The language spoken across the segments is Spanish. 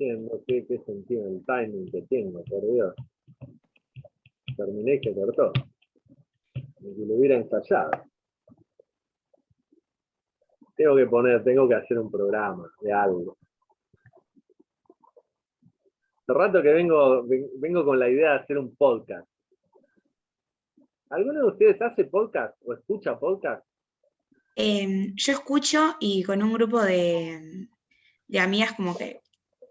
diciendo qué sentido el timing que tengo, por Dios. Terminé y se cortó. Como si lo hubiera ensayado. Tengo que hacer un programa de algo. Hace rato que vengo con la idea de hacer un podcast. ¿Alguno de ustedes hace podcast o escucha podcast? Yo escucho y con un grupo de amigas como que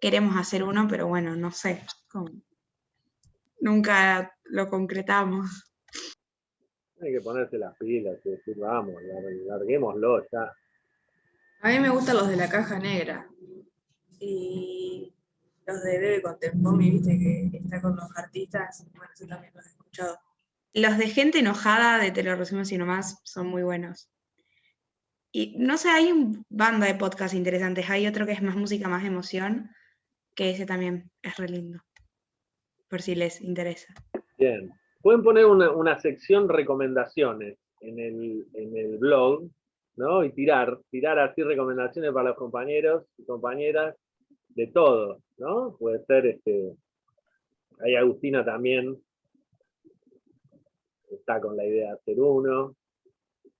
queremos hacer uno, pero bueno, no sé, nunca lo concretamos. Hay que ponerse las pilas y decir, vamos, larguémoslo ya. A mí me gustan los de la caja negra. Y los de Bebe Contempomi, viste, que está con los artistas. Bueno, eso también los he escuchado. Los de gente enojada de Te lo resumo así nomás son muy buenos. Y no sé, hay un banda de podcasts interesantes. Hay otro que es más música, más emoción, que ese también es re lindo, por si les interesa. Bien. Pueden poner una sección recomendaciones en el blog, ¿no? Y tirar así recomendaciones para los compañeros y compañeras de todo, ¿no? Puede ser, ahí Agustina también está con la idea de hacer uno.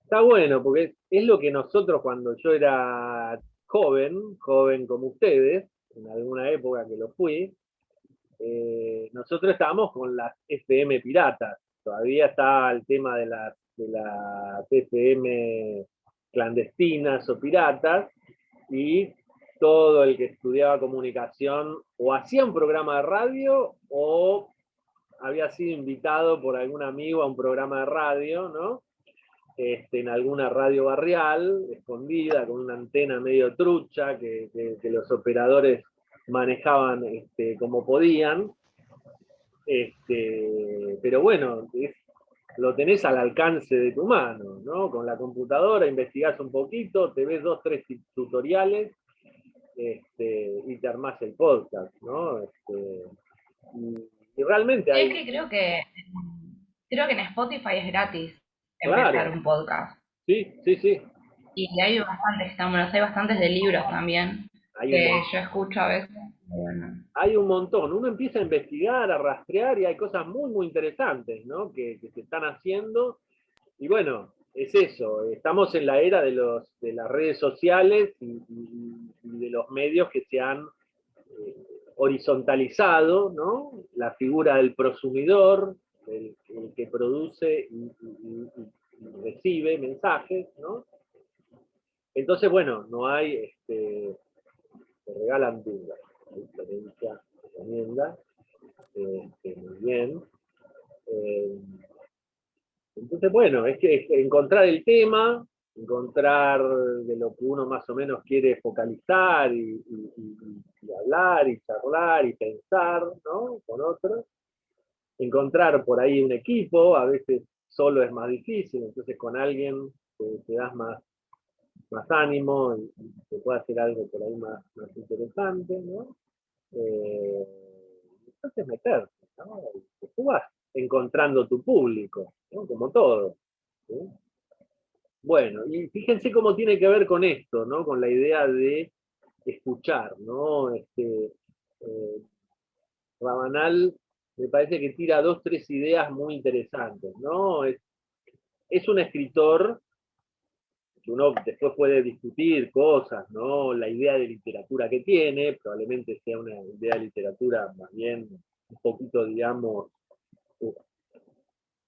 Está bueno, porque es lo que nosotros cuando yo era joven como ustedes, en alguna época que lo fui, nosotros estábamos con las FM piratas. Todavía está el tema de las FM clandestinas o piratas, y todo el que estudiaba comunicación o hacía un programa de radio o había sido invitado por algún amigo a un programa de radio, ¿no? En alguna radio barrial, escondida, con una antena medio trucha, que los operadores manejaban como podían. Pero bueno, lo tenés al alcance de tu mano, ¿no? Con la computadora investigás un poquito, te ves 2, 3 tutoriales, y te armás el podcast, ¿no? Y realmente Sí, hay... es que creo que en Spotify es gratis empezar Claro, un podcast. sí. Y hay bastantes, están buenos, hay bastantes de libros también, que yo escucho a veces. Bueno. Hay un montón. Uno empieza a investigar, a rastrear, y hay cosas muy, muy interesantes, ¿no? Que se están haciendo. Y bueno, es eso. Estamos en la era de las redes sociales y de los medios que se han horizontalizado, ¿no? La figura del prosumidor, el que produce y recibe mensajes, ¿no? Entonces, bueno, no hay, se regalan dudas, diferencia, recomienda, muy bien. Entonces, bueno, es que encontrar el tema, encontrar de lo que uno más o menos quiere focalizar y hablar y charlar y pensar, ¿no? Con otros. Encontrar por ahí un equipo, a veces solo es más difícil, entonces con alguien te das más ánimo y se puede hacer algo por ahí más interesante, ¿no? Entonces meterse, ¿no? Tú vas encontrando tu público, ¿no? Como todo, ¿sí? Bueno, y fíjense cómo tiene que ver con esto, ¿no? Con la idea de escuchar, ¿no? Rabanal me parece que tira 2, 3 ideas muy interesantes, ¿no? Es un escritor que uno después puede discutir cosas, ¿no? La idea de literatura que tiene, probablemente sea una idea de literatura más bien un poquito, digamos,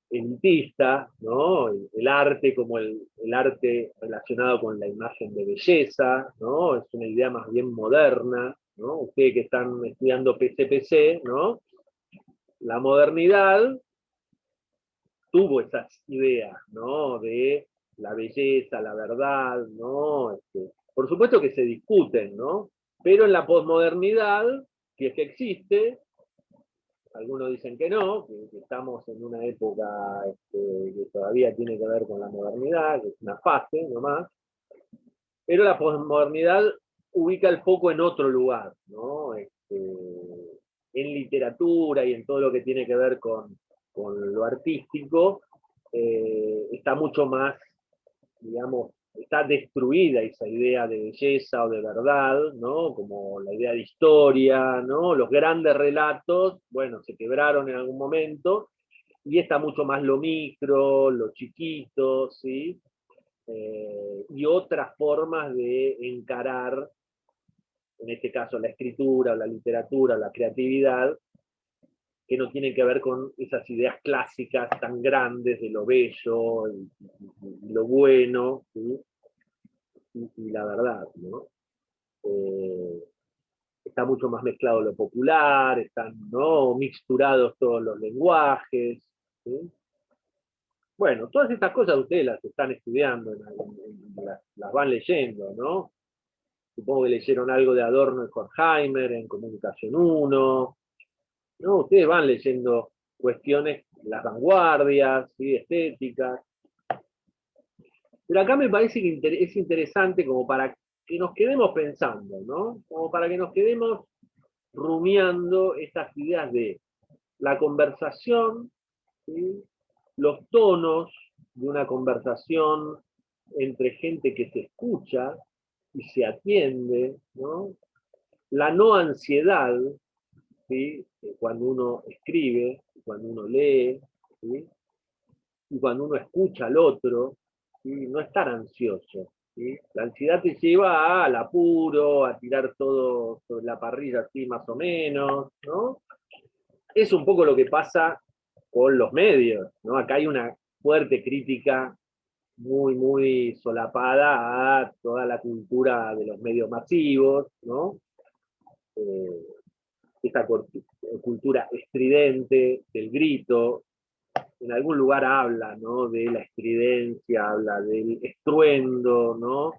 elitista, ¿no? El arte como el arte relacionado con la imagen de belleza, ¿no? Es una idea más bien moderna, ¿no? Ustedes que están estudiando PCPC, ¿no? La modernidad tuvo esas ideas, ¿no? De la belleza, la verdad, ¿no? Por supuesto que se discuten, ¿no? Pero en la posmodernidad, si es que existe, algunos dicen que no, que estamos en una época que todavía tiene que ver con la modernidad, que es una fase nomás, pero la posmodernidad ubica el foco en otro lugar, ¿no? En literatura y en todo lo que tiene que ver con lo artístico, está mucho más, digamos, está destruida esa idea de belleza o de verdad, ¿no? Como la idea de historia, ¿no? Los grandes relatos, bueno, se quebraron en algún momento, y está mucho más lo micro, lo chiquito, ¿sí? Y otras formas de encarar, en este caso la escritura, o la literatura, o la creatividad, que no tienen que ver con esas ideas clásicas tan grandes de lo bello y lo bueno, ¿sí? Y la verdad, ¿no? Está mucho más mezclado lo popular, están, ¿no?, mixturados todos los lenguajes, ¿sí? Bueno, todas estas cosas ustedes las están estudiando, las van leyendo, ¿no? Supongo que leyeron algo de Adorno y Horkheimer en Comunicación 1, ¿no? Ustedes van leyendo cuestiones, las vanguardias, ¿sí?, estéticas. Pero acá me parece que es interesante como para que nos quedemos pensando, ¿no? Como para que nos quedemos rumiando estas ideas de la conversación, ¿sí?, los tonos de una conversación entre gente que se escucha y se atiende, ¿no? La no ansiedad, ¿sí?, cuando uno escribe, cuando uno lee, ¿sí?, y cuando uno escucha al otro, ¿sí?, no estar ansioso, ¿sí? La ansiedad te lleva al apuro, a tirar todo sobre la parrilla así más o menos, ¿no? Es un poco lo que pasa con los medios, ¿no? Acá hay una fuerte crítica muy, muy solapada a toda la cultura de los medios masivos, ¿no? Eh, esta cultura estridente, del grito, en algún lugar habla, ¿no?, de la estridencia, habla del estruendo, ¿no?,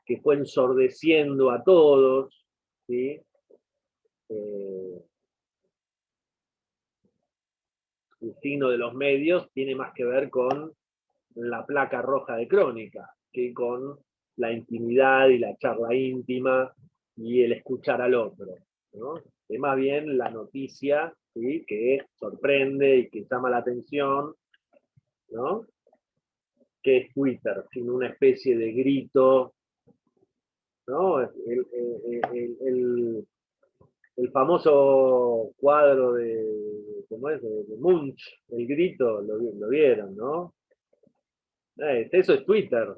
que fue ensordeciendo a todos, ¿sí? El signo de los medios tiene más que ver con la placa roja de Crónica, que con la intimidad y la charla íntima y el escuchar al otro, ¿no? Es más bien la noticia, ¿sí?, que sorprende y que llama la atención, ¿no?, que es Twitter, sino una especie de grito, ¿no? El famoso cuadro ¿cómo es?, de Munch, el grito, lo vieron, ¿no? Eso es Twitter,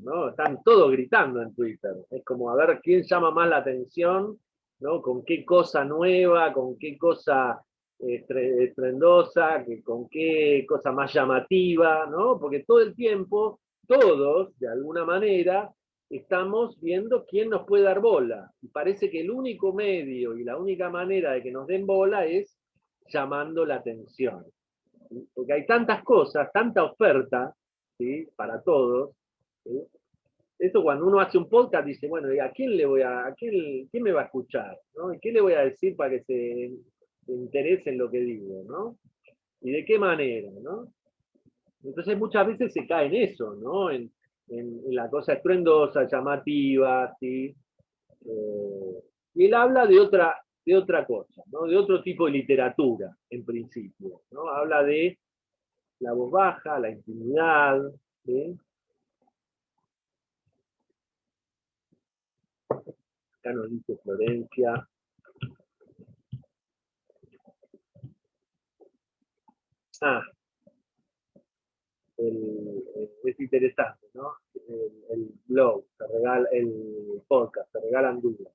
¿no? Están todos gritando en Twitter. Es como a ver quién llama más la atención, ¿no? Con qué cosa nueva, con qué cosa estrendosa, con qué cosa más llamativa, ¿no? Porque todo el tiempo, todos, de alguna manera, estamos viendo quién nos puede dar bola. Y parece que el único medio y la única manera de que nos den bola es llamando la atención. Porque hay tantas cosas, tanta oferta, ¿sí?, para todos, ¿sí? Eso cuando uno hace un podcast dice, bueno, ¿a quién quién me va a escuchar? ¿No? ¿Y qué le voy a decir para que se interese en lo que digo? ¿No? ¿Y de qué manera? ¿No? Entonces muchas veces se cae en eso, ¿no? En la cosa estruendosa, llamativa, ¿sí? Y él habla de otra cosa, ¿no?, de otro tipo de literatura, en principio, ¿no? Habla de la voz baja, la intimidad, ¿sí? Acá nos dice Florencia. Ah, es interesante, ¿no? El blog, el podcast, se regalan dudas.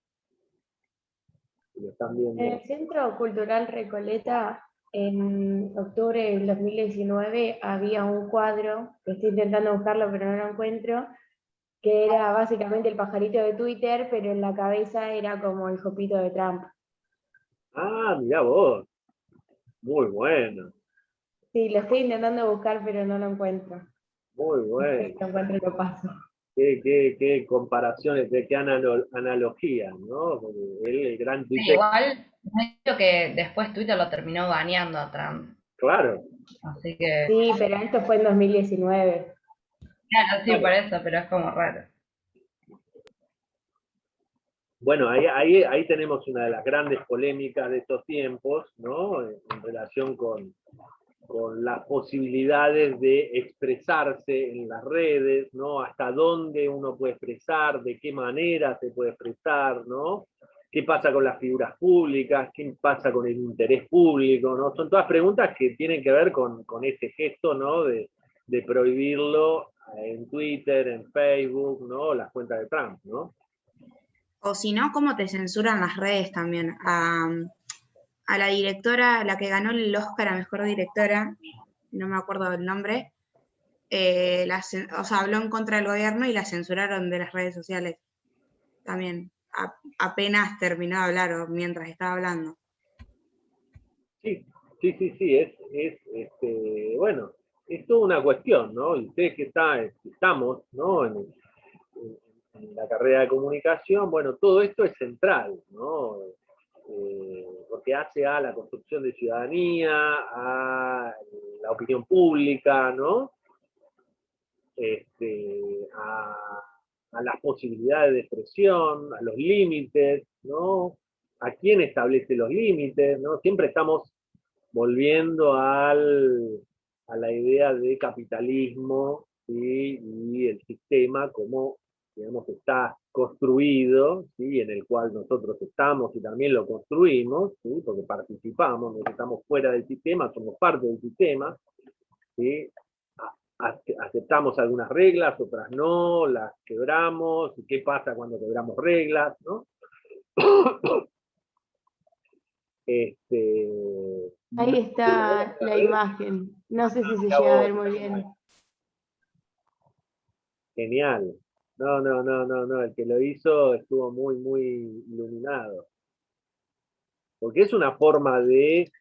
Si lo están viendo. En el Centro Cultural Recoleta, en octubre del 2019, había un cuadro, que estoy intentando buscarlo pero no lo encuentro, que era básicamente el pajarito de Twitter, pero en la cabeza era como el jopito de Trump. Ah, mirá vos. Muy bueno. Sí, lo estoy intentando buscar pero no lo encuentro. Muy bueno. Si lo encuentro lo paso. Qué comparaciones, qué analogías, ¿no? Porque el gran Sí, Twitter. igual, creo que después Twitter lo terminó baneando a Trump. Claro. Así que. Sí, pero esto fue en 2019. Claro, sí, Claro. por eso, pero es como raro. Bueno, ahí tenemos una de las grandes polémicas de estos tiempos, ¿no? En relación con con las posibilidades de expresarse en las redes, ¿no? Hasta dónde uno puede expresar, de qué manera se puede expresar, ¿no? ¿Qué pasa con las figuras públicas? ¿Qué pasa con el interés público? ¿No? Son todas preguntas que tienen que ver con ese gesto, ¿no? de prohibirlo en Twitter, en Facebook, ¿no? Las cuentas de Trump, ¿no? O si no, cómo te censuran las redes también. A la directora, la que ganó el Oscar a Mejor Directora, no me acuerdo del nombre, o sea, habló en contra del gobierno y la censuraron de las redes sociales también. Apenas terminó de hablar o mientras estaba hablando. Sí, bueno, es toda una cuestión, ¿no? Y ustedes que estamos, ¿no? En la carrera de comunicación, bueno, todo esto es central, ¿no? Porque hace a la construcción de ciudadanía, a la opinión pública, ¿no? A las posibilidades de expresión, a los límites, ¿no? A quién establece los límites, ¿no? Siempre estamos volviendo a la idea de capitalismo, ¿sí? Y el sistema como, digamos, está construido, ¿sí? En el cual nosotros estamos y también lo construimos, ¿sí? Porque participamos, no estamos fuera del sistema, somos parte del sistema, ¿sí? Aceptamos algunas reglas, otras no, las quebramos, qué pasa cuando quebramos reglas, ¿no? Ahí está la imagen. No sé si se llega a ver muy bien. Genial. No, el que lo hizo estuvo muy, muy iluminado. Porque es una forma de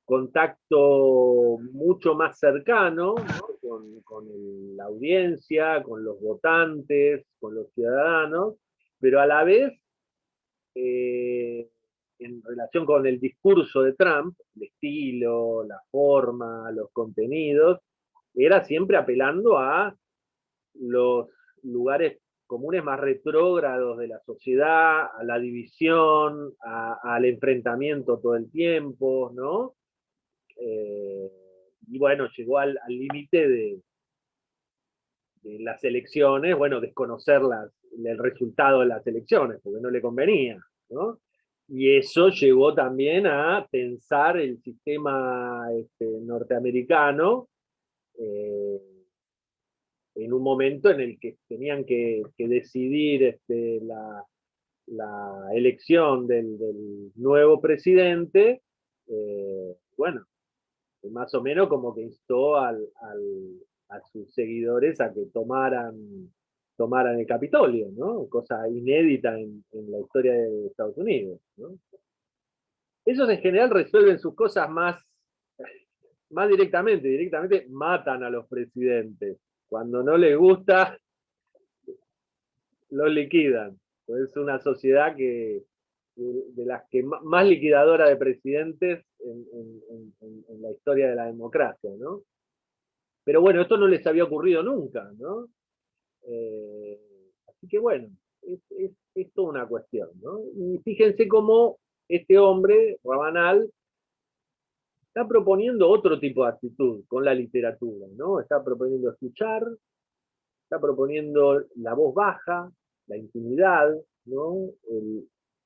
contacto mucho más cercano, ¿no? con la audiencia, con los votantes, con los ciudadanos, pero a la vez, en relación con el discurso de Trump, el estilo, la forma, los contenidos, era siempre apelando a los lugares comunes más retrógrados de la sociedad, a la división, al enfrentamiento todo el tiempo, ¿no? Y bueno, llegó al límite de las elecciones, bueno, desconocer el resultado de las elecciones, porque no le convenía, ¿no? Y eso llevó también a pensar el sistema norteamericano, en un momento en el que tenían que decidir la elección del nuevo presidente, bueno, más o menos como que instó a sus seguidores a que tomaran el Capitolio, ¿no? Cosa inédita en la historia de Estados Unidos, ¿no? Ellos en general resuelven sus cosas más directamente matan a los presidentes. Cuando no les gusta, los liquidan. Es una sociedad de las que más liquidadora de presidentes en la historia de la democracia, ¿no? Pero bueno, esto no les había ocurrido nunca, ¿no? Así que bueno, es toda una cuestión, ¿no? Y fíjense cómo este hombre, Rabanal, está proponiendo otro tipo de actitud con la literatura, ¿no? Está proponiendo escuchar, está proponiendo la voz baja, la intimidad, ¿no?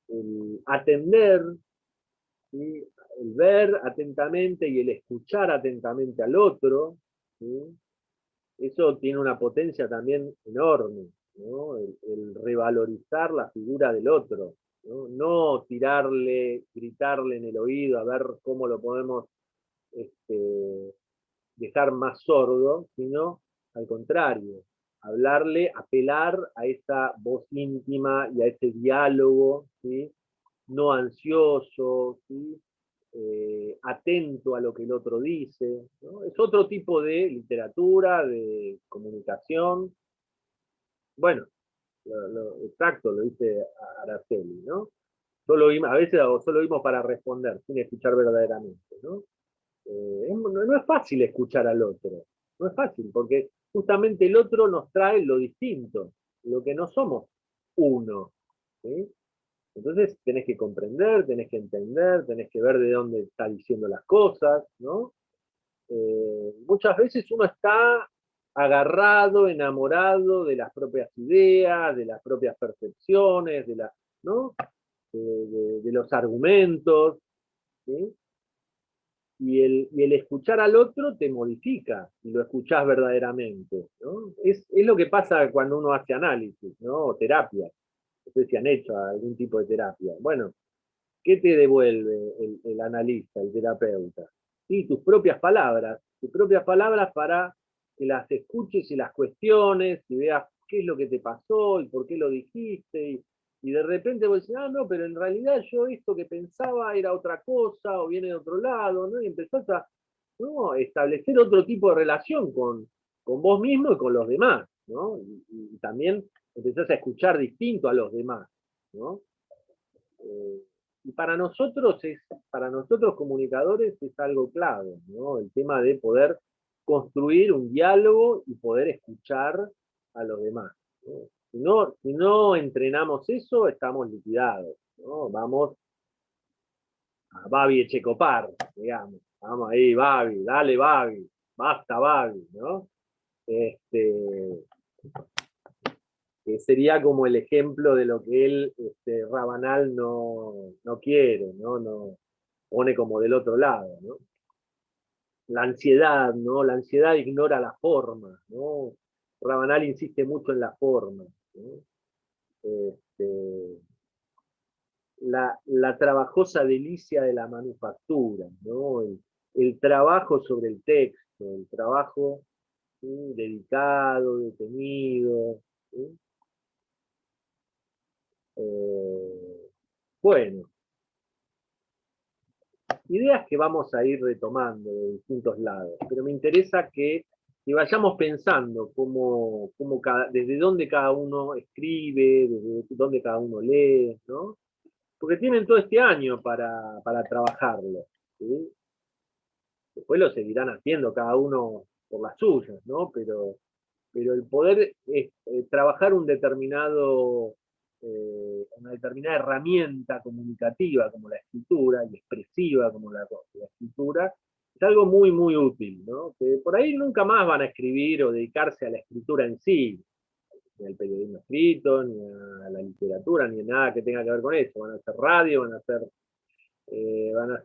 El atender, ¿sí? El ver atentamente y el escuchar atentamente al otro, ¿sí? Eso tiene una potencia también enorme, ¿no? El revalorizar la figura del otro, ¿no? No tirarle, gritarle en el oído a ver cómo lo podemos dejar más sordo, sino al contrario, hablarle, apelar a esa voz íntima y a ese diálogo, ¿sí? No ansioso, ¿sí? Atento a lo que el otro dice, ¿no? Es otro tipo de literatura, de comunicación. Bueno, exacto, lo dice Araceli, ¿no? A veces solo oímos para responder, sin escuchar verdaderamente, ¿no? No es fácil escuchar al otro, no es fácil, porque justamente el otro nos trae lo distinto, lo que no somos uno, ¿sí? Entonces tenés que comprender, tenés que entender, tenés que ver de dónde está diciendo las cosas, ¿no? muchas veces uno está agarrado, enamorado de las propias ideas, de las propias percepciones, ¿no? de los argumentos, ¿sí? Y el escuchar al otro te modifica, y lo escuchás verdaderamente, ¿no? Es lo que pasa cuando uno hace análisis, ¿no? O terapia. No sé si han hecho algún tipo de terapia. Bueno, ¿qué te devuelve el analista, el terapeuta? Sí, tus propias palabras para que las escuches y las cuestiones y veas qué es lo que te pasó y por qué lo dijiste. Y de repente vos decís, no, pero en realidad yo esto que pensaba era otra cosa o viene de otro lado, ¿no? Y empezás a, ¿no? establecer otro tipo de relación con vos mismo y con los demás, ¿no? Y también empezás a escuchar distinto a los demás, ¿no? Y para nosotros comunicadores es algo clave, ¿no? El tema de poder construir un diálogo y poder escuchar a los demás, ¿no? Si no entrenamos eso, estamos liquidados, ¿no? Vamos a Babi Echecopar, digamos. Vamos ahí, Babi, dale Babi, basta Babi, ¿no? Que sería como el ejemplo de lo que él, Rabanal, no quiere, ¿no? Pone como del otro lado, ¿no? La ansiedad, ¿no? La ansiedad ignora la forma, ¿no? Rabanal insiste mucho en la forma, ¿no? La trabajosa delicia de la manufactura, ¿no? El trabajo sobre el texto, el trabajo, ¿sí? Dedicado, detenido, ¿sí? Bueno, ideas que vamos a ir retomando de distintos lados, pero me interesa que vayamos pensando desde dónde cada uno escribe, desde dónde cada uno lee, ¿no? Porque tienen todo este año para trabajarlo, ¿sí? Después lo seguirán haciendo cada uno por las suyas, ¿no? Pero el poder trabajar una determinada herramienta comunicativa como la escritura y expresiva como la escritura, es algo muy, muy útil, ¿no? Que por ahí nunca más van a escribir o dedicarse a la escritura en sí, ni al periodismo escrito, ni a la literatura, ni a nada que tenga que ver con eso. Van a hacer radio, van a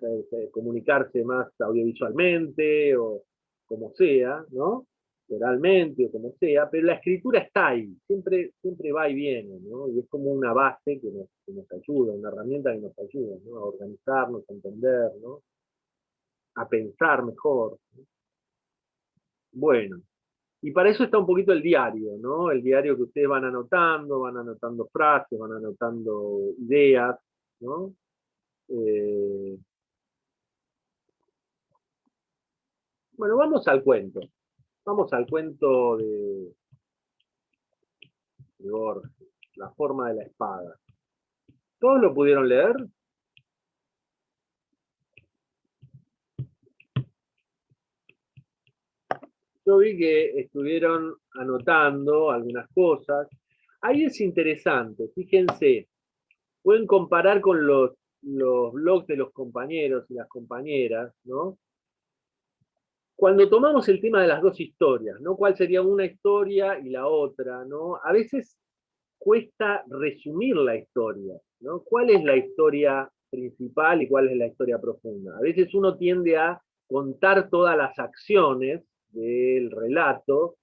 comunicarse más audiovisualmente o como sea, ¿no? Oralmente o como sea, pero la escritura está ahí, siempre va y viene, ¿no? Y es como una base que nos ayuda, una herramienta que nos ayuda, ¿no? A organizarnos, a entender, ¿no? A pensar mejor, ¿no? Bueno, y para eso está un poquito el diario, ¿no? El diario que ustedes van anotando frases, van anotando ideas, ¿no? Bueno, vamos al cuento. Vamos al cuento de Borges, La forma de la espada. ¿Todos lo pudieron leer? Yo vi que estuvieron anotando algunas cosas. Ahí es interesante, fíjense, pueden comparar con los blogs de los compañeros y las compañeras, ¿no? Cuando tomamos el tema de las dos historias, ¿no? ¿Cuál sería una historia y la otra, ¿no? A veces cuesta resumir la historia, ¿no? ¿Cuál es la historia principal y cuál es la historia profunda? A veces uno tiende a contar todas las acciones del relato,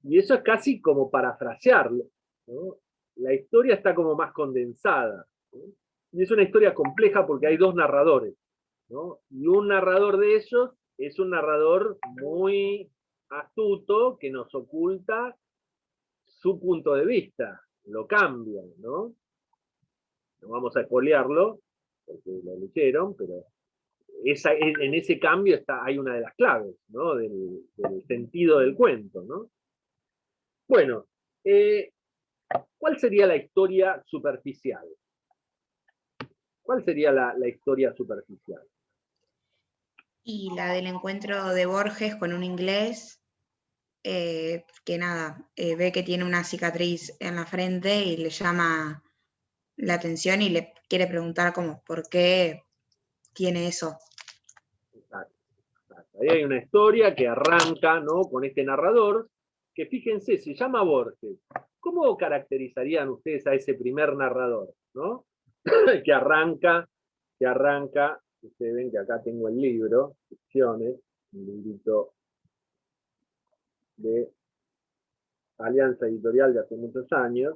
y eso es casi como parafrasearlo, ¿no? La historia está como más condensada, ¿no? Y es una historia compleja porque hay dos narradores, ¿no? Y un narrador de ellos es un narrador muy astuto que nos oculta su punto de vista, lo cambia, ¿no? No vamos a espolearlo, porque lo leyeron, pero en ese cambio hay una de las claves, ¿no? Del sentido del cuento, ¿no? Bueno, ¿cuál sería la historia superficial? ¿Cuál sería la historia superficial? Y la del encuentro de Borges con un inglés que nada, ve que tiene una cicatriz en la frente y le llama la atención y le quiere preguntar como por qué tiene eso. Exacto. Ahí hay una historia que arranca, ¿no?, con este narrador, que fíjense, se llama Borges. ¿Cómo caracterizarían ustedes a ese primer narrador, ¿no? que arranca, ustedes ven que acá tengo el libro, Ficciones, un librito de Alianza Editorial de hace muchos años,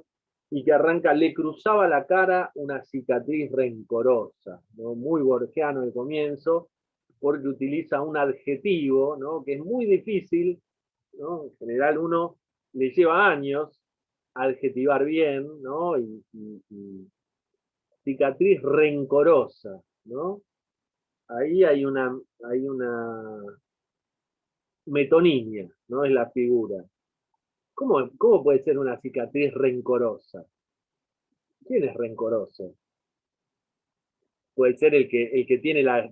y que arranca: le cruzaba la cara una cicatriz rencorosa, ¿no? Muy borgiano el comienzo, porque utiliza un adjetivo, ¿no?, que es muy difícil, ¿no? En general uno le lleva años adjetivar bien, ¿no? Y cicatriz rencorosa, ¿no? Ahí hay una metonimia, ¿no? Es la figura. ¿Cómo puede ser una cicatriz rencorosa? ¿Quién es rencoroso? Puede ser el que tiene la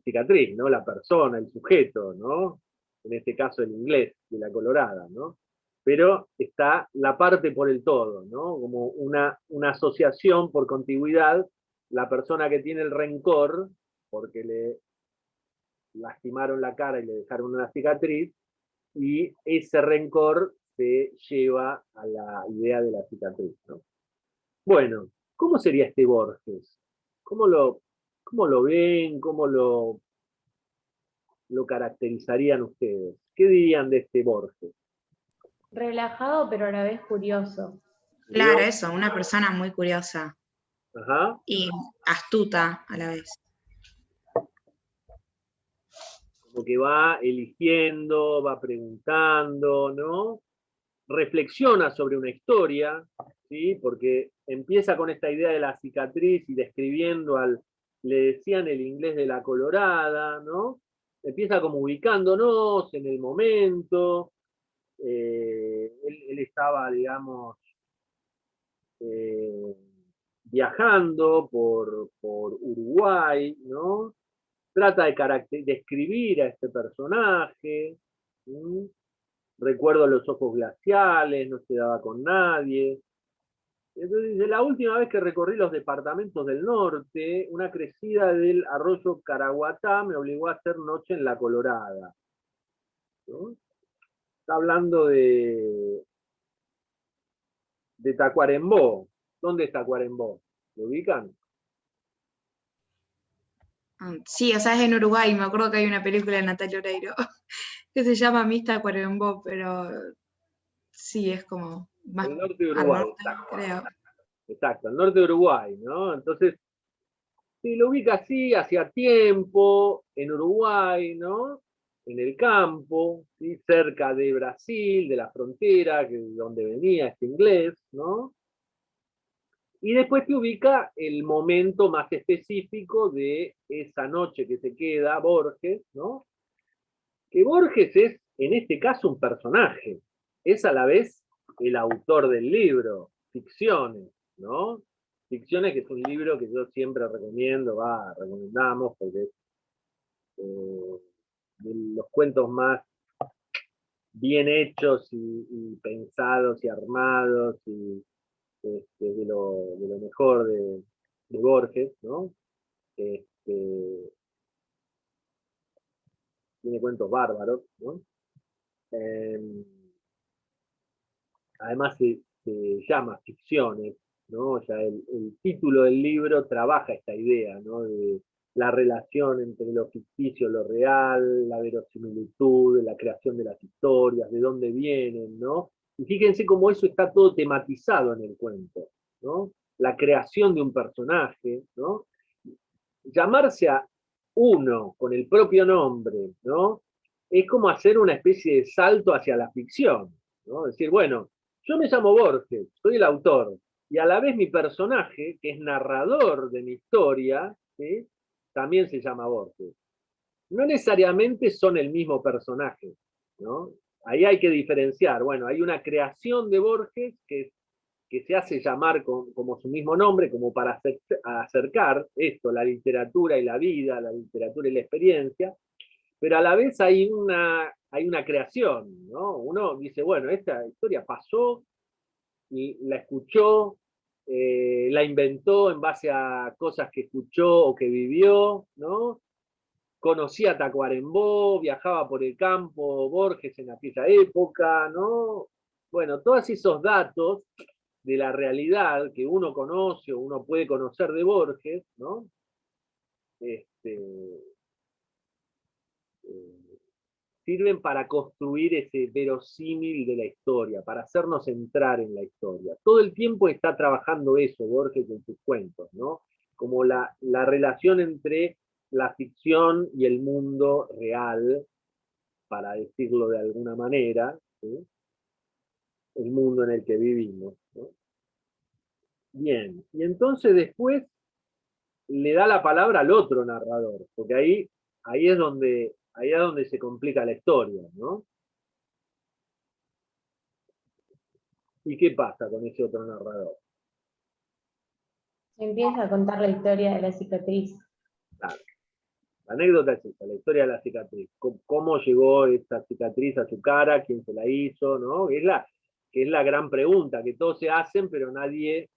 cicatriz, ¿no? La persona, el sujeto, ¿no? En este caso el inglés de la colorada, ¿no? Pero está la parte por el todo, ¿no? Como una asociación por contigüidad, la persona que tiene el rencor, porque le lastimaron la cara y le dejaron una cicatriz, y ese rencor se lleva a la idea de la cicatriz, ¿no? Bueno, ¿cómo sería este Borges? ¿Cómo lo ven? ¿Cómo lo caracterizarían ustedes? ¿Qué dirían de este Borges? Relajado, pero a la vez curioso. Claro, eso, una persona muy curiosa. Ajá. Y astuta a la vez. Como que va eligiendo, va preguntando, ¿no? Reflexiona sobre una historia, ¿sí? Porque empieza con esta idea de la cicatriz y describiendo le decían el inglés de la colorada, ¿no? Empieza como ubicándonos en el momento. Él estaba, digamos, viajando por Uruguay, ¿no? Trata de describir a este personaje. ¿Sí? Recuerdo los ojos glaciales, no se daba con nadie. Entonces dice: la última vez que recorrí los departamentos del norte, una crecida del arroyo Caraguatá me obligó a hacer noche en la Colorada, ¿no? Está hablando de Tacuarembó. ¿Dónde es Tacuarembó? ¿Lo ubican? Sí, o sea, es en Uruguay. Me acuerdo que hay una película de Natalia Oreiro que se llama Miss Tacuarembó, pero sí, es como más El norte de al Uruguay, norte, creo. exacto, el norte de Uruguay, ¿no? Entonces, sí, lo ubica así, hacía tiempo, en Uruguay, ¿no? En el campo, ¿sí? Cerca de Brasil, de la frontera, que es donde venía este inglés, ¿no? Y después te ubica el momento más específico de esa noche que se queda Borges, ¿no? Que Borges es, en este caso, un personaje. Es a la vez el autor del libro, Ficciones, ¿no? Ficciones, que es un libro que yo siempre recomiendo, recomendamos, porque es de los cuentos más bien hechos y pensados y armados, y de lo mejor de Borges, ¿no? Tiene cuentos bárbaros, ¿no? Además se llama Ficciones, ¿no? O sea, el título del libro trabaja esta idea, ¿no? De la relación entre lo ficticio, lo real, la verosimilitud, la creación de las historias, de dónde vienen, ¿no? Y fíjense cómo eso está todo tematizado en el cuento, ¿no? La creación de un personaje, ¿no? Llamarse a uno con el propio nombre, ¿no? Es como hacer una especie de salto hacia la ficción, ¿no? Decir, bueno, yo me llamo Borges, soy el autor, y a la vez mi personaje, que es narrador de mi historia, ¿sí?, también se llama Borges. No necesariamente son el mismo personaje, ¿no? Ahí hay que diferenciar. Bueno, hay una creación de Borges que se hace llamar como su mismo nombre, como para acercar esto, la literatura y la vida, la literatura y la experiencia, pero a la vez hay una creación, ¿no? Uno dice, bueno, esta historia pasó, y la escuchó, la inventó en base a cosas que escuchó o que vivió, ¿no? conocía a Tacuarembó, viajaba por el campo, Borges en aquella época, ¿no? Bueno, todos esos datos de la realidad que uno conoce o uno puede conocer de Borges, ¿no? Sirven para construir ese verosímil de la historia, para hacernos entrar en la historia. Todo el tiempo está trabajando eso Borges en sus cuentos, ¿no? Como la relación entre la ficción y el mundo real, para decirlo de alguna manera, ¿sí? El mundo en el que vivimos, ¿no? Bien, y entonces después le da la palabra al otro narrador, porque ahí es donde se complica la historia, ¿no? ¿Y qué pasa con ese otro narrador? Se empieza a contar la historia de la cicatriz. Claro. La anécdota es esta, la historia de la cicatriz. ¿Cómo llegó esta cicatriz a su cara? ¿Quién se la hizo? ¿No? Que es la gran pregunta que todos se hacen, pero nadie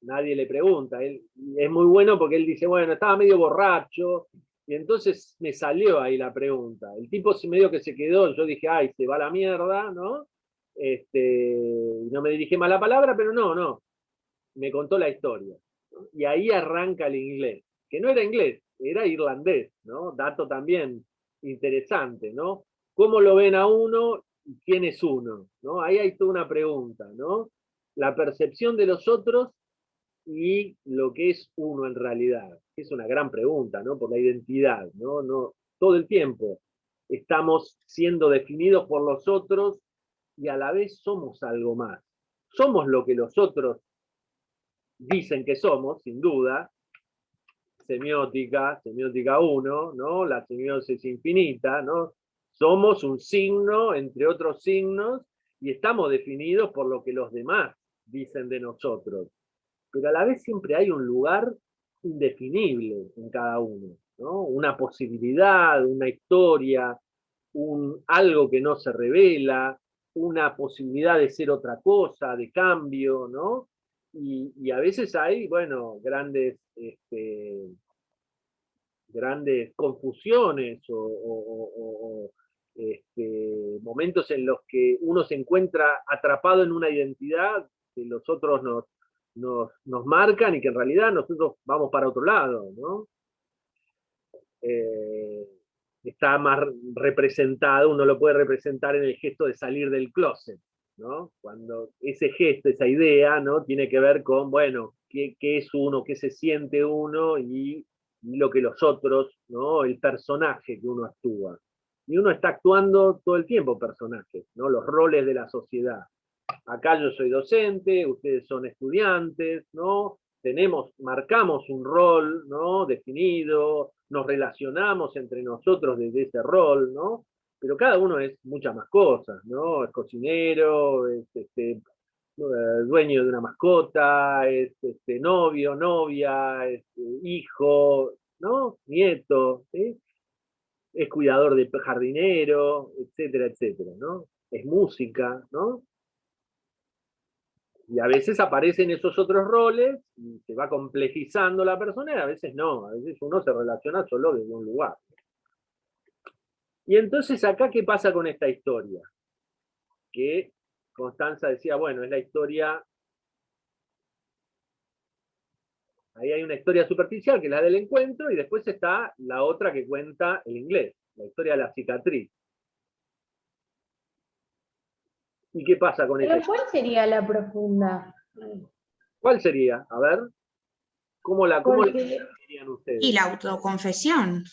le pregunta. Es muy bueno porque él dice, bueno, estaba medio borracho, y entonces me salió ahí la pregunta. El tipo medio que se quedó, yo dije, ay, se va a la mierda, ¿no? No me dirigí mal la palabra, pero no, me contó la historia, ¿no? Y ahí arranca el inglés, que no era inglés, era irlandés, ¿no? Dato también interesante, ¿no? ¿Cómo lo ven a uno y quién es uno? ¿No? Ahí hay toda una pregunta, ¿no? La percepción de los otros y lo que es uno en realidad. Es una gran pregunta, ¿no? Por la identidad, ¿no? Todo el tiempo estamos siendo definidos por los otros y a la vez somos algo más. Somos lo que los otros dicen que somos, sin duda. Semiótica 1, ¿no? La semiosis infinita, ¿no? Somos un signo entre otros signos y estamos definidos por lo que los demás dicen de nosotros. Pero a la vez siempre hay un lugar indefinible en cada uno, ¿no? Una posibilidad, una historia, algo que no se revela, una posibilidad de ser otra cosa, de cambio, ¿no? Y a veces hay, bueno, grandes confusiones o momentos en los que uno se encuentra atrapado en una identidad que los otros nos marcan y que en realidad nosotros vamos para otro lado, ¿no? Está más representado, uno lo puede representar en el gesto de salir del closet, ¿no? Cuando ese gesto, esa idea, ¿no? Tiene que ver con, bueno, qué es uno, qué se siente uno y lo que los otros, ¿no? El personaje que uno actúa. Y uno está actuando todo el tiempo personajes, ¿no? Los roles de la sociedad. Acá yo soy docente, ustedes son estudiantes, ¿no? Marcamos un rol, ¿no? Definido, nos relacionamos entre nosotros desde ese rol, ¿no? Pero cada uno es muchas más cosas, ¿no? Es cocinero, es dueño de una mascota, es novio, novia, es hijo, ¿no? Nieto, ¿sí? Es cuidador de jardinero, etcétera, etcétera, ¿no? Es música, ¿no? Y a veces aparecen esos otros roles y se va complejizando la persona y a veces no, a veces uno se relaciona solo desde un lugar. Y entonces acá, ¿qué pasa con esta historia? Que Constanza decía, bueno, es la historia, ahí hay una historia superficial que es la del encuentro y después está la otra que cuenta el inglés, la historia de la cicatriz. ¿Y qué pasa con esta? ¿Pero cuál sería la profunda? ¿Cuál sería? A ver, ¿cómo la dirían ustedes? Y la autoconfesión.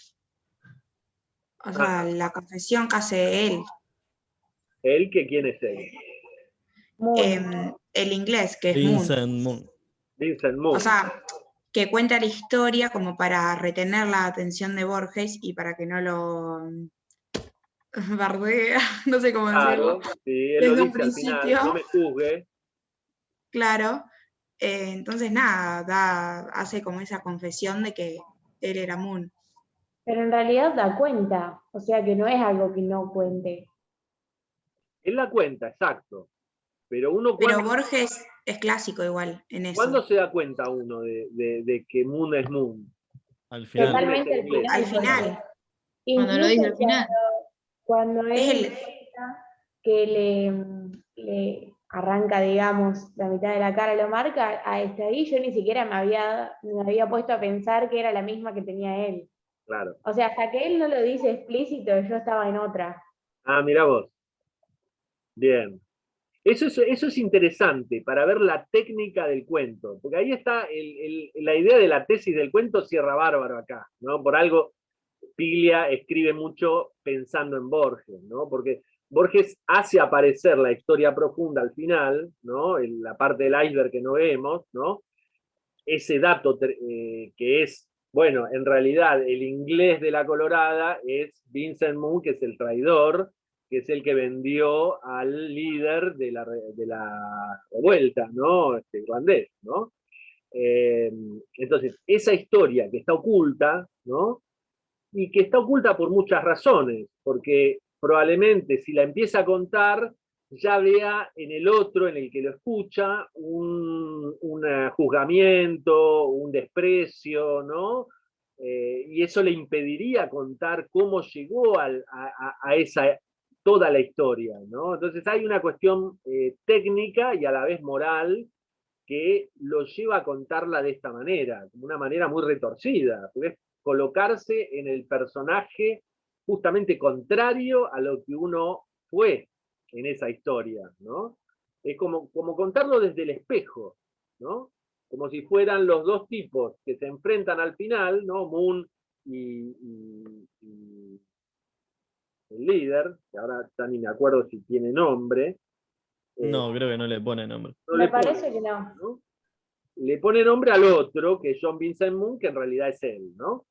O sea, la confesión que hace él. ¿Él? ¿Quién es él? El inglés, que es Vincent Moon. Vincent Moon. O sea, que cuenta la historia como para retener la atención de Borges y para que no lo bardea, no sé cómo decirlo. Sí, él desde lo un dice al principio. final, no me juzgue. Claro. Entonces, nada, hace como esa confesión de que él era Moon. Pero en realidad da cuenta, o sea que no es algo que no cuente. Él la cuenta, exacto. Pero Borges es clásico igual en eso. ¿Cuándo se da cuenta uno de que Moon es Moon? Al final. Totalmente al final. Cuando lo dice al Incluso final. cuando Es él cuenta que le arranca, digamos, la mitad de la cara, lo marca, ahí yo ni siquiera me había puesto a pensar que era la misma que tenía él. Claro. O sea, hasta que él no lo dice explícito, yo estaba en otra. Ah, mirá vos. Bien. Eso es interesante para ver la técnica del cuento, porque ahí está la idea de la tesis del cuento cierra bárbaro acá, ¿no? Por algo Piglia escribe mucho pensando en Borges, ¿no? Porque Borges hace aparecer la historia profunda al final, ¿no? En la parte del iceberg que no vemos, ¿no? Ese dato que es, bueno, en realidad el inglés de la Colorada es Vincent Moon, que es el traidor, que es el que vendió al líder de la revuelta, ¿no? Irlandés, ¿no? Entonces, esa historia que está oculta, ¿no? Y que está oculta por muchas razones, porque probablemente si la empieza a contar, ya vea en el otro, en el que lo escucha, un juzgamiento, un desprecio, ¿no? Y eso le impediría contar cómo llegó a esa, toda la historia, ¿no? Entonces hay una cuestión técnica y a la vez moral que lo lleva a contarla de esta manera, como una manera muy retorcida, porque es colocarse en el personaje justamente contrario a lo que uno fue en esa historia, ¿no? Es como contarlo desde el espejo, ¿no? Como si fueran los dos tipos que se enfrentan al final, ¿no? Moon y el líder, que ahora ya ni me acuerdo si tiene nombre. No, creo que no le pone nombre. No Me le pone, parece que no. ¿no? Le pone nombre al otro, que es John Vincent Moon, que en realidad es él, ¿no?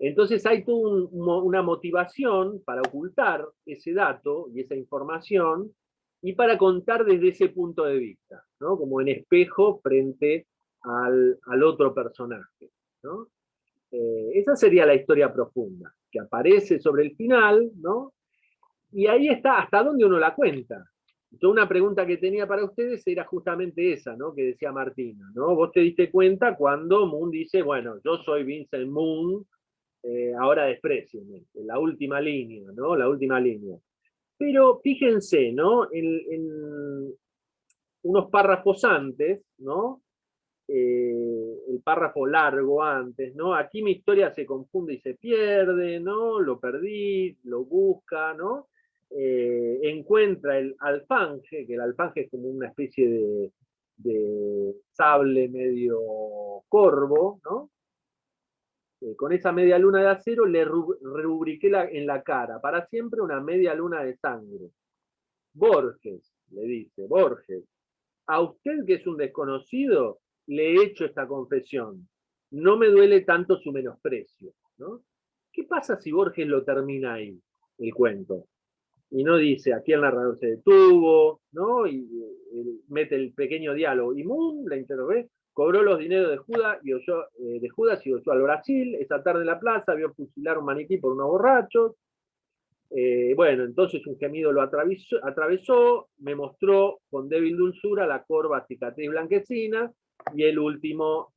Entonces hay toda una motivación para ocultar ese dato y esa información y para contar desde ese punto de vista, ¿no? Como en espejo frente al otro personaje, ¿no? Esa sería la historia profunda, que aparece sobre el final, ¿no? Y ahí está, hasta dónde uno la cuenta. Yo una pregunta que tenía para ustedes era justamente esa, ¿no? Que decía Martina, ¿no? Vos te diste cuenta cuando Moon dice, bueno, yo soy Vincent Moon, ahora desprecienme, la última línea, ¿no? La última línea. Pero fíjense, ¿no? En unos párrafos antes, ¿no? El párrafo largo antes, ¿no? Aquí mi historia se confunde y se pierde, ¿no? Lo perdí, lo busca, ¿no? Encuentra el alfanje, que el alfanje es como una especie de sable medio corvo, ¿no? Con esa media luna de acero le rubriqué en la cara, para siempre una media luna de sangre. Borges, le dice, Borges, a usted que es un desconocido, le he hecho esta confesión. No me duele tanto su menosprecio, ¿no? ¿Qué pasa si Borges lo termina ahí, el cuento? Y no dice, aquí el narrador se detuvo, ¿no? Y mete el pequeño diálogo. Y Moon, la interrogué, cobró los dineros de Judas y huyó al Brasil. Esa tarde en la plaza vio fusilar un maniquí por unos borrachos. Bueno, entonces un gemido lo atravesó, me mostró con débil dulzura la corva cicatriz blanquecina y el último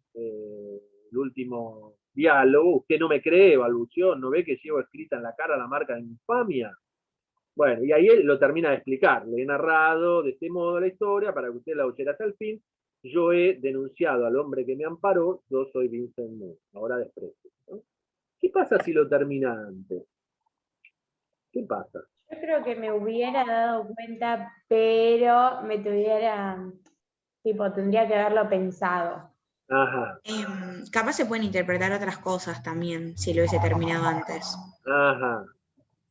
diálogo. Usted no me cree, balbuceó, no ve que llevo escrita en la cara la marca de mi infamia. Bueno, y ahí él lo termina de explicar. Le he narrado de este modo la historia para que usted la oyera hasta el fin. Yo he denunciado al hombre que me amparó, yo soy Vincent Moon. Ahora desprecio, ¿no? ¿Qué pasa si lo termina antes? ¿Qué pasa? Yo creo que me hubiera dado cuenta, pero me tuviera, tipo, tendría que haberlo pensado. Ajá. Capaz se pueden interpretar otras cosas también, si lo hubiese terminado antes. Ajá.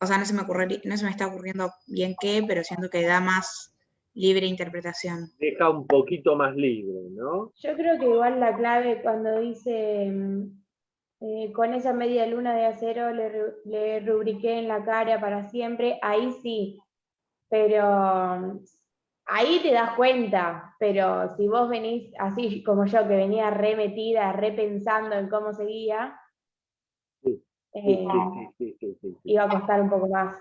O sea, no se me está ocurriendo bien qué, pero siento que da más libre interpretación. Deja un poquito más libre, ¿no? Yo creo que igual la clave cuando dice con esa media luna de acero le rubriqué en la cara para siempre, ahí sí, pero ahí te das cuenta, pero si vos venís así como yo, que venía remetida, repensando en cómo seguía, Sí. Sí. iba a costar un poco más.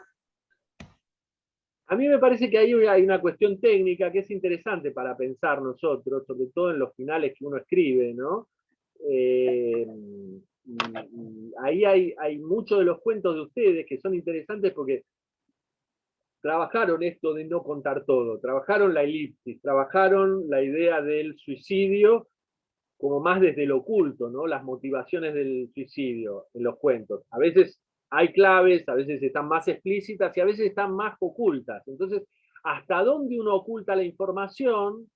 A mí me parece que ahí hay una cuestión técnica que es interesante para pensar nosotros, sobre todo en los finales que uno escribe, ¿no? y ahí hay muchos de los cuentos de ustedes que son interesantes porque trabajaron esto de no contar todo, trabajaron la elipsis, trabajaron la idea del suicidio como más desde lo oculto, ¿no? Las motivaciones del suicidio en los cuentos. A veces hay claves, a veces están más explícitas y a veces están más ocultas. Entonces, ¿hasta dónde uno oculta la información?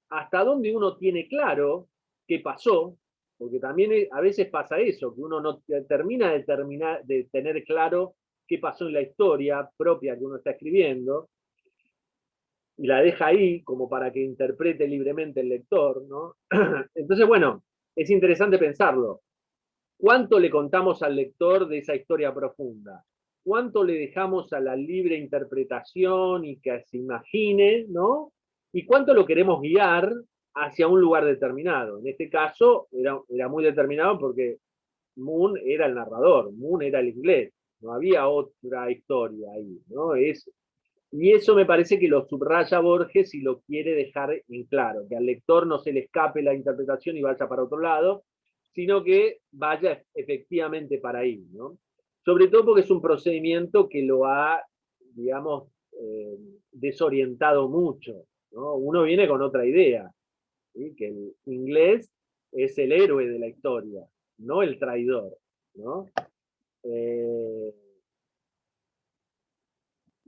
¿Hasta dónde uno tiene claro qué pasó? Porque también a veces pasa eso, que uno no termina de tener claro qué pasó en la historia propia que uno está escribiendo, y la deja ahí como para que interprete libremente el lector, ¿no? Entonces, bueno, es interesante pensarlo. ¿Cuánto le contamos al lector de esa historia profunda? ¿Cuánto le dejamos a la libre interpretación y que se imagine, ¿no? ¿Y cuánto lo queremos guiar hacia un lugar determinado? En este caso era muy determinado porque Moon era el narrador, Moon era el inglés, no había otra historia ahí, ¿no? Y eso me parece que lo subraya Borges y lo quiere dejar en claro, que al lector no se le escape la interpretación y vaya para otro lado, sino que vaya efectivamente para ahí, ¿no? Sobre todo porque es un procedimiento que lo ha, digamos, desorientado mucho, ¿no? Uno viene con otra idea, ¿sí? Que el inglés es el héroe de la historia, no el traidor, ¿no?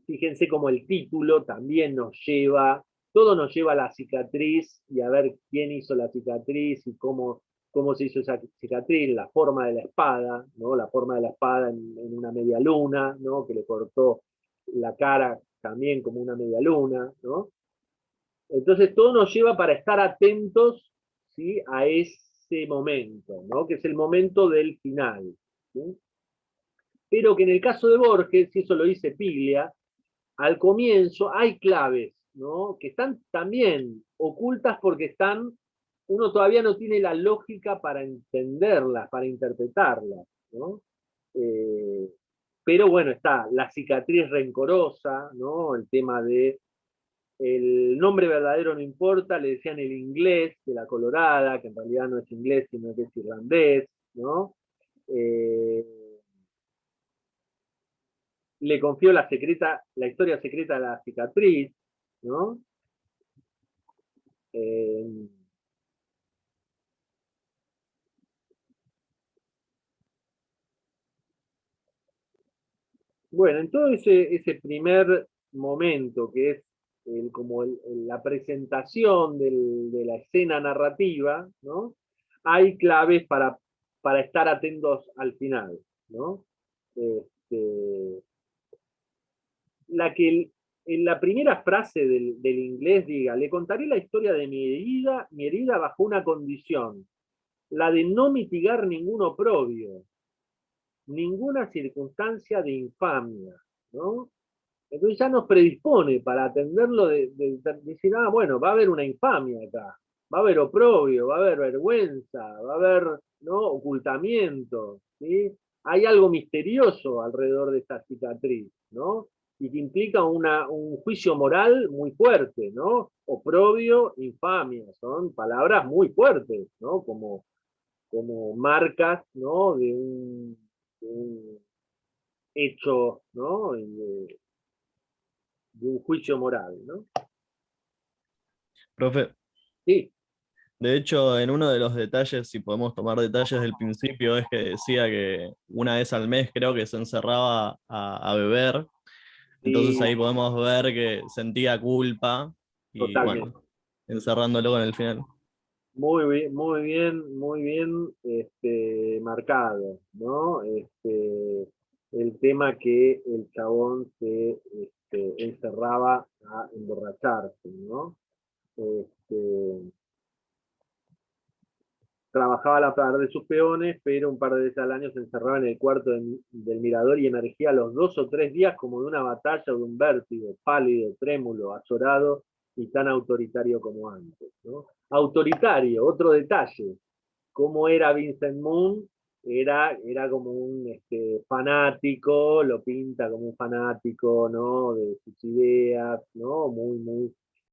Fíjense como el título también nos lleva, todo nos lleva a la cicatriz y a ver quién hizo la cicatriz y cómo se hizo esa cicatriz, la forma de la espada, ¿no? La forma de la espada en una media luna, ¿no? Que le cortó la cara también como una media luna, ¿no? Entonces todo nos lleva para estar atentos, ¿sí? A ese momento, ¿no? Que es el momento del final, ¿sí? Pero que en el caso de Borges, y eso lo dice Piglia, al comienzo hay claves, ¿no? Que están también ocultas porque uno todavía no tiene la lógica para entenderlas, para interpretarlas, ¿no? Eh, pero bueno, está la cicatriz rencorosa, ¿no? El tema de el nombre verdadero no importa, le decían el inglés de la Colorada, que en realidad no es inglés, sino que es irlandés, ¿no? Eh, le confió la historia secreta de la cicatriz, ¿no? Eh, bueno, en todo ese primer momento, que es como la presentación de la escena narrativa, ¿no? Hay claves para estar atentos al final, ¿no? Este, en la primera frase del inglés diga, le contaré la historia de mi herida bajo una condición, la de no mitigar ningún oprobio, ninguna circunstancia de infamia, ¿no? Entonces ya nos predispone para atenderlo de decir, bueno, va a haber una infamia acá, va a haber oprobio, va a haber vergüenza, va a haber, ¿no? Ocultamiento, ¿sí? Hay algo misterioso alrededor de esta cicatriz, ¿no? Y que implica un juicio moral muy fuerte, ¿no? Oprobio, infamia, son palabras muy fuertes, ¿no? Como marcas, ¿no? De un hecho, ¿no? De un juicio moral, ¿no? Profe, Sí, de hecho, en uno de los detalles, si podemos tomar detalles del principio, es que decía que una vez al mes creo que se encerraba a beber. Entonces sí, ahí podemos ver que sentía culpa y totalmente. bueno, encerrándolo con el final. Muy bien marcado, ¿no? El tema que el chabón se encerraba a emborracharse, ¿no? Este, trabajaba a la par de sus peones, pero un par de veces al año se encerraba en el cuarto del mirador y emergía a los 2 o 3 días como de una batalla o de un vértigo, pálido, trémulo, azorado y tan autoritario como antes, ¿no? Autoritario, otro detalle, cómo era Vincent Moon, era como un fanático, lo pinta como un fanático, ¿no? De sus ideas, ¿no? Muy